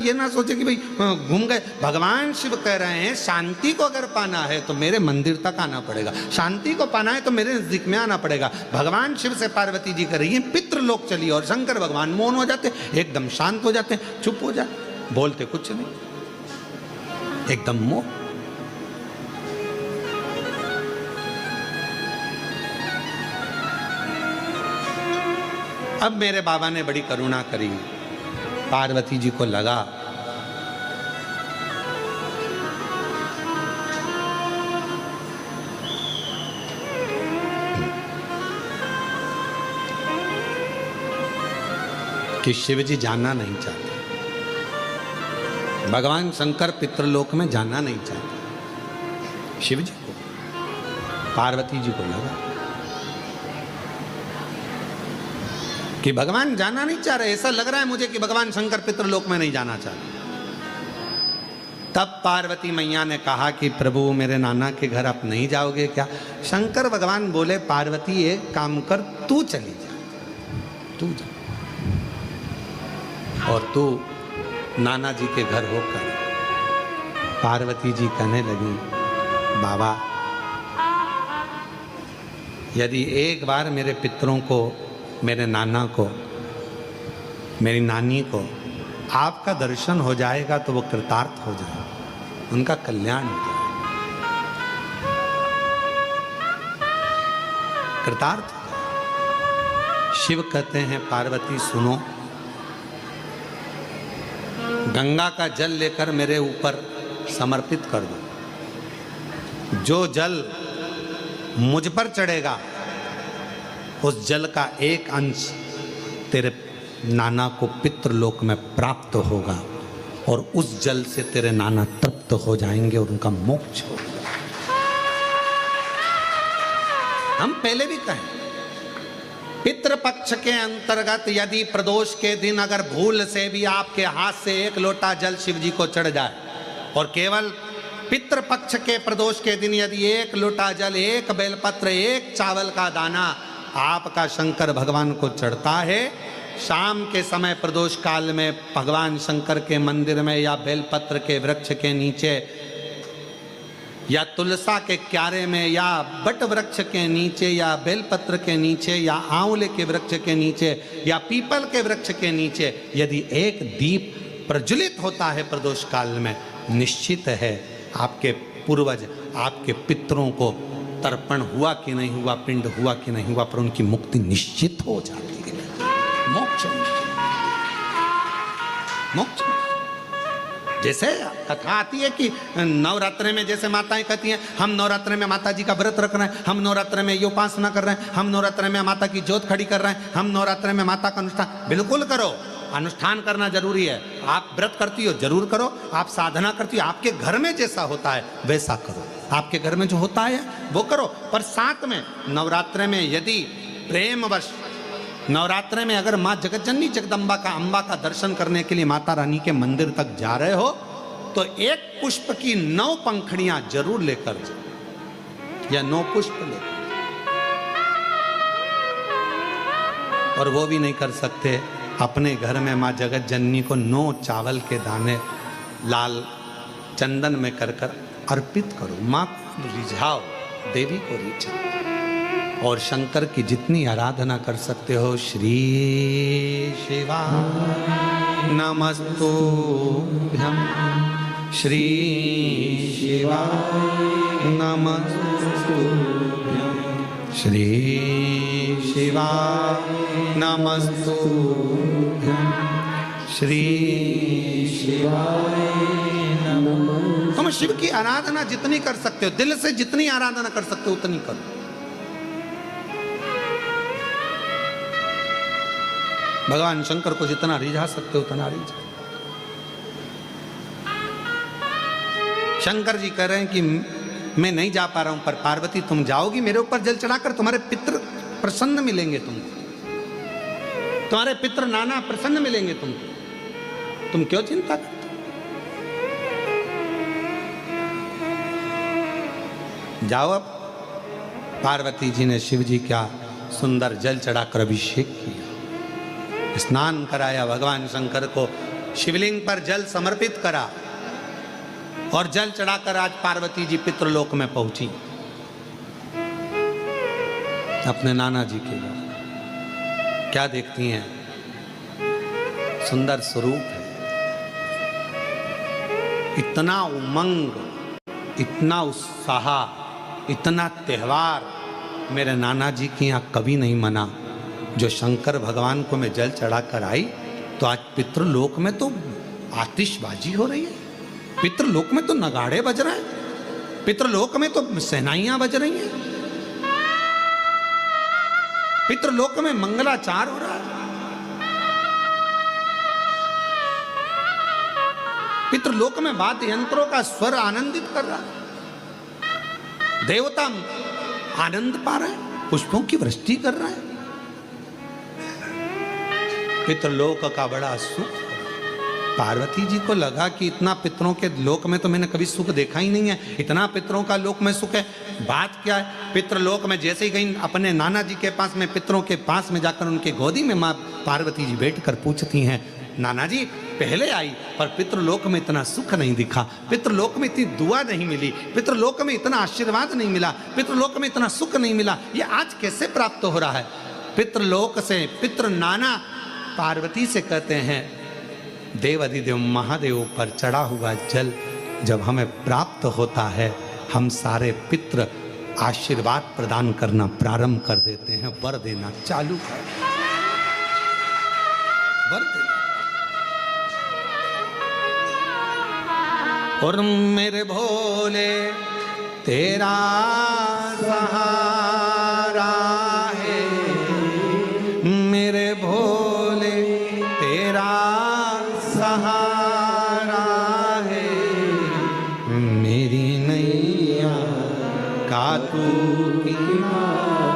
ये ना सोचे कि भाई घूम गए। भगवान शिव कह रहे हैं शांति को अगर पाना है तो मेरे मंदिर तक आना पड़ेगा, शांति को पाना है तो मेरे नजदीक में आना पड़ेगा। भगवान शिव से पार्वती जी कर रही है पितृलोक चली और शंकर भगवान मौन हो जाते, एकदम शांत हो जाते, चुप हो जाते, बोलते कुछ नहीं, एकदम मौन। अब मेरे बाबा ने बड़ी करुणा करी, पार्वती जी को लगा कि शिव जी जाना नहीं चाहते, भगवान शंकर पितृलोक में जाना नहीं चाहते। शिव जी को, पार्वती जी को लगा कि भगवान जाना नहीं चाह रहे, ऐसा लग रहा है मुझे कि भगवान शंकर पितृलोक में नहीं जाना चाह रहे। तब पार्वती मैया ने कहा कि प्रभु मेरे नाना के घर आप नहीं जाओगे क्या? शंकर भगवान बोले पार्वती एक काम कर, तू चली जा, तू जा और तू नाना जी के घर होकर। पार्वती जी कहने लगी बाबा यदि एक बार मेरे पितरों को, मेरे नाना को, मेरी नानी को आपका दर्शन हो जाएगा तो वो कृतार्थ हो जाएगा, उनका कल्याण हो जाएगा, कृतार्थ हो जाएगा। शिव कहते हैं पार्वती सुनो, गंगा का जल लेकर मेरे ऊपर समर्पित कर दो, जो जल मुझ पर चढ़ेगा उस जल का एक अंश तेरे नाना को पितृलोक में प्राप्त होगा और उस जल से तेरे नाना तृप्त हो जाएंगे और उनका मोक्ष होगा। हम पहले भी कहें पितृपक्ष के अंतर्गत यदि प्रदोष के दिन अगर भूल से भी आपके हाथ से एक लोटा जल शिव जी को चढ़ जाए और केवल पितृपक्ष के प्रदोष के दिन यदि एक लोटा जल, एक बेलपत्र, एक चावल का दाना आपका शंकर भगवान को चढ़ता है, शाम के समय प्रदोष काल में भगवान शंकर के मंदिर में या बेलपत्र के वृक्ष के नीचे या तुलसा के क्यारे में या बट वृक्ष के नीचे या बेलपत्र के नीचे या आंवले के वृक्ष के नीचे या पीपल के वृक्ष के नीचे यदि एक दीप प्रज्वलित होता है प्रदोष काल में, निश्चित है आपके पूर्वज, आपके पितरों को तर्पण हुआ कि नहीं हुआ, पिंड हुआ कि नहीं हुआ, पर उनकी मुक्ति निश्चित हो जाती है, मोक्ष। मोक्ष जैसे कथा आती है कि नवरात्रे में जैसे माताएं कहती हैं हम नवरात्रे में माता जी का व्रत रख रहे हैं, हम नवरात्रे में ये उपासना कर रहे हैं, हम नवरात्रे में माता की ज्योत खड़ी कर रहे हैं, हम नवरात्रे में माता का अनुष्ठान। बिल्कुल करो, अनुष्ठान करना जरूरी है। आप व्रत करती हो जरूर करो, आप साधना करती हो, आपके घर में जैसा होता है वैसा करो, आपके घर में जो होता है वो करो। पर साथ में नवरात्रे में यदि प्रेमवश नवरात्रे में अगर माँ जगतजननी जगदम्बा का, अम्बा का दर्शन करने के लिए माता रानी के मंदिर तक जा रहे हो तो एक पुष्प की 9 पंखड़ियां जरूर लेकर जाओ या 9 पुष्प लेकर, और वो भी नहीं कर सकते अपने घर में माँ जगत जननी को 9 चावल के दाने लाल चंदन में कर कर अर्पित करो। माँ को रिझाओ, देवी को रिझाओ और शंकर की जितनी आराधना कर सकते हो। श्री शिवाय नमस्तुभ्यं, श्री शिवाय नमस्तुभ्यं, श्री शिवाय नमस्तुभ्यं, श्री शिवाय नमः। तुम शिव की आराधना जितनी कर सकते हो, दिल से जितनी आराधना कर सकते हो उतनी करो। भगवान शंकर को जितना रिझा सकते हो उतना रिझा। शंकर जी कह रहे हैं कि मैं नहीं जा पा रहा हूं, पर पार्वती तुम जाओगी मेरे ऊपर जल चढ़ाकर, तुम्हारे पितृ प्रसन्न मिलेंगे, तुमको तुम्हारे पितृ नाना प्रसन्न मिलेंगे तुमको, तुम क्यों चिंता करते? जाओ। अब पार्वती जी ने शिव जी का सुंदर जल चढ़ाकर अभिषेक किया, स्नान कराया, भगवान शंकर को शिवलिंग पर जल समर्पित करा और जल चढ़ाकर आज पार्वती जी पितृलोक में पहुंची अपने नाना जी के घर। क्या देखती हैं? सुंदर स्वरूप है, इतना उमंग, इतना उत्साह, इतना त्योहार मेरे नाना जी के यहाँ कभी नहीं मना। जो शंकर भगवान को मैं जल चढ़ाकर आई तो आज पितृलोक में तो आतिशबाजी हो रही है, पितृलोक में तो नगाड़े बज रहे हैं, पितृलोक में तो सहनाइयां बज रही हैं, पितृलोक में मंगलाचार हो रहा है, पितृलोक में वाद्य यंत्रों का स्वर आनंदित कर रहा है, देवता आनंद पा रहे हैं, पुष्पों की वृष्टि कर रहा है। पितृलोक का बड़ा सुख। पार्वती जी को लगा कि इतना पितरों के लोक में तो मैंने कभी सुख देखा ही नहीं है, इतना पितरों का लोक में सुख है। बात क्या है? पितृलोक में जैसे ही गई अपने नाना जी के पास में, पितरों के पास में जाकर उनके गोदी में माँ पार्वती जी बैठकर पूछती हैं, नाना जी पहले आई पर पितृलोक में इतना सुख नहीं दिखा, पितृलोक में इतनी दुआ नहीं मिली, पितृलोक में इतना आशीर्वाद नहीं मिला, पितृलोक में इतना सुख नहीं मिला, ये आज कैसे प्राप्त हो रहा है? पितृलोक से पितृ नाना पार्वती से कहते हैं, देव अधिदेव महादेव पर चढ़ा हुआ जल जब हमें प्राप्त होता है, हम सारे पितृ आशीर्वाद प्रदान करना प्रारंभ कर देते हैं, वर देना चालू कर, वर देना। और मेरे भोले तेरा सहारा है, मेरे भोले तेरा सहारा है, मेरी नैया का तू किनारा